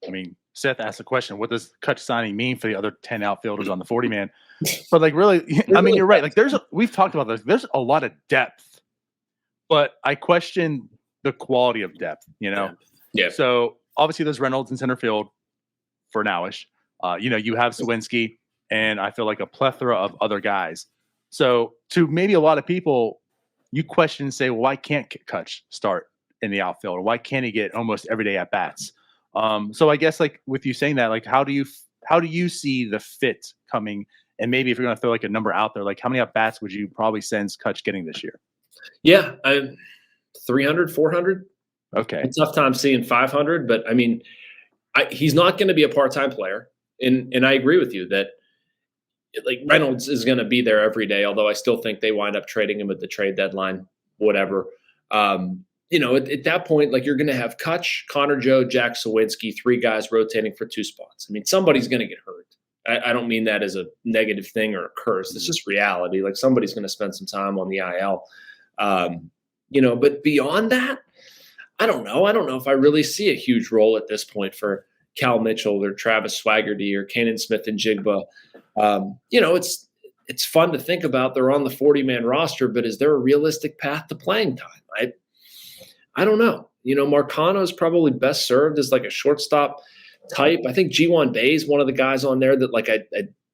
I mean, Seth asked the question, what does Cutch signing mean for the other 10 outfielders on the 40-man? But like, really, I mean, you're right. Like, we've talked about this. There's a lot of depth, but I question the quality of depth, Yeah. So obviously there's Reynolds in center field for nowish. You have Sawinski, and I feel like a plethora of other guys. So to maybe a lot of people, you question and say, well, why can't Cutch start in the outfield? Or why can't he get almost every day at bats? So I guess like with you saying that, like how do you see the fit coming? And maybe if you're going to throw like a number out there, like how many at bats would you probably sense Cutch getting this year? Yeah, 300, 400. Okay, It's a tough time seeing 500, but I mean, he's not going to be a part-time player, and I agree with you that like Reynolds is going to be there every day. Although I still think they wind up trading him at the trade deadline, whatever. At that point, like you're going to have Cutch, Connor Joe, Jack Sawinski, 3 guys rotating for 2 spots. I mean, somebody's going to get hurt. I don't mean that as a negative thing or a curse. It's just reality. Like somebody's going to spend some time on the IL. But beyond that, I don't know. I don't know if I really see a huge role at this point for Cal Mitchell or Travis Swaggerty or Kanan Smith and Jigba. It's fun to think about. They're on the 40-man roster, but is there a realistic path to playing time? I don't know. Marcano is probably best served as like a shortstop type. I think G1 Bay is one of the guys on there that like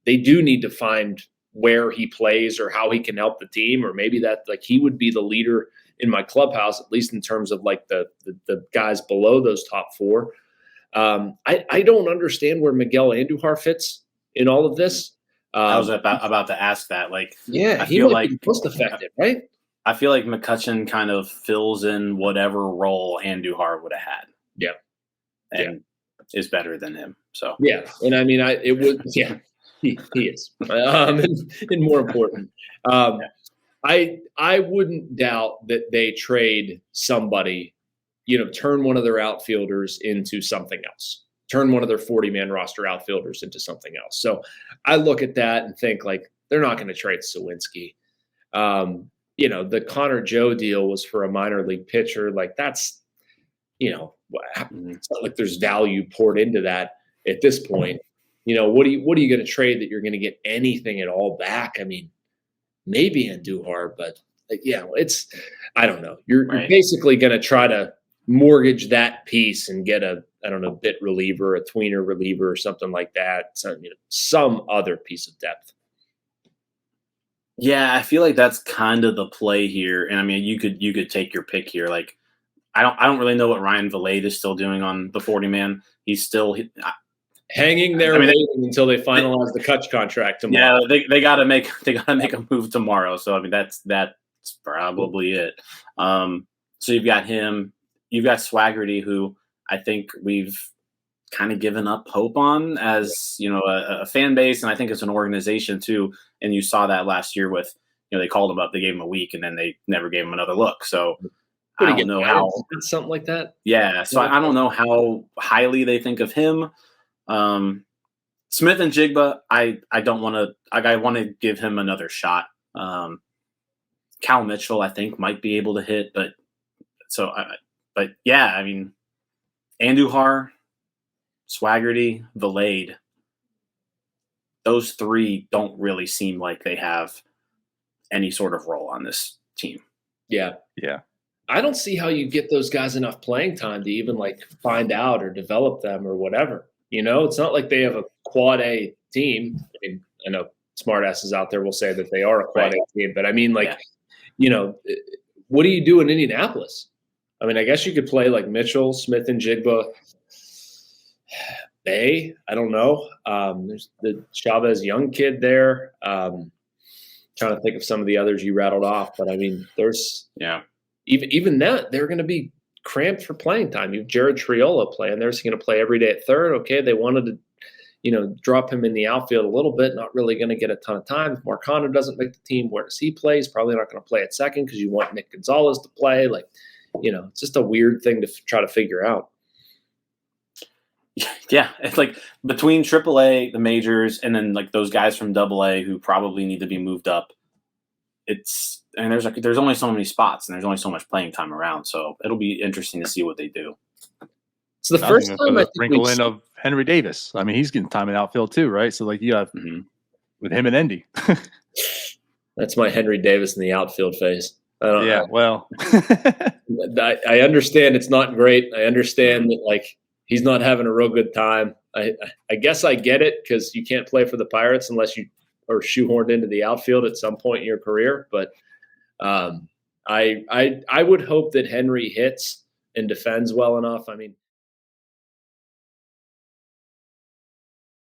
they do need to find where he plays or how he can help the team, or maybe that like he would be the leader in my clubhouse, at least in terms of like the guys below those top 4. I don't understand where Miguel Andujar fits in all of this. I was about to ask that. Like, yeah, he might be most effective, right? I feel like McCutchen kind of fills in whatever role Andujar would have had. Yeah, and is better than him. So yeah, and I mean, it would. Yeah, he is. And more important, I wouldn't doubt that they trade somebody, turn one of their outfielders into something else, turn one of their 40-man roster outfielders into something else. So I look at that and think like they're not going to trade Sawinski. The Connor Joe deal was for a minor league pitcher. Like that's, it's not like there's value poured into that at this point. What are you going to trade that you're going to get anything at all back? I mean, maybe Andujar, but I don't know. You're basically going to try to mortgage that piece and get a bit reliever, a tweener reliever or something like that. Some other piece of depth. Yeah, I feel like that's kind of the play here. And I mean, you could take your pick here. Like, I don't really know what Ryan Valade is still doing on the 40-man. He's still hanging there waiting until they finalize the Cutch contract tomorrow. Yeah, they gotta make a move tomorrow. So I mean that's probably it. So you've got him, you've got Swaggerty, who I think we've kind of given up hope on as a fan base, and I think it's an organization too. And you saw that last year with they called him up, they gave him a week, and then they never gave him another look. So I don't know how something like that. Yeah, so I don't know how highly they think of him. Smith and Jigba, I want to give him another shot. Cal Mitchell, I think, might be able to hit, but yeah, I mean, Andujar, Swaggerty, Valade, those 3 don't really seem like they have any sort of role on this team. Yeah. I don't see how you get those guys enough playing time to even like find out or develop them or whatever. It's not like they have a quad A team. I mean, I know smartasses out there will say that they are a quad A team, but I mean, what do you do in Indianapolis? I mean, I guess you could play like Mitchell, Smith, and Jigba, Bay. I don't know. There's the Chavez young kid there. Trying to think of some of the others you rattled off, but I mean, there's even that they're going to be cramped for playing time. You have Jared Triola playing there. He's going to play every day at third. Okay, they wanted to, drop him in the outfield a little bit. Not really going to get a ton of time. If Marcano doesn't make the team, where does he play? He's probably not going to play at second because you want Nick Gonzalez to play. Like, it's just a weird thing to try to figure out. Yeah, it's like between AAA, the majors, and then like those guys from AA who probably need to be moved up. There's only so many spots and there's only so much playing time around, so it'll be interesting to see what they do. It's the I was first gonna time throw I the think sprinkle we've in of Henry Davis. I mean, he's getting time in outfield too, right? So like you have with him and Endy. That's my Henry Davis in the outfield phase. I don't, Yeah, well, I understand it's not great. I understand that like he's not having a real good time. I guess I get it because you can't play for the Pirates unless you are shoehorned into the outfield at some point in your career. But I would hope that Henry hits and defends well enough. I mean,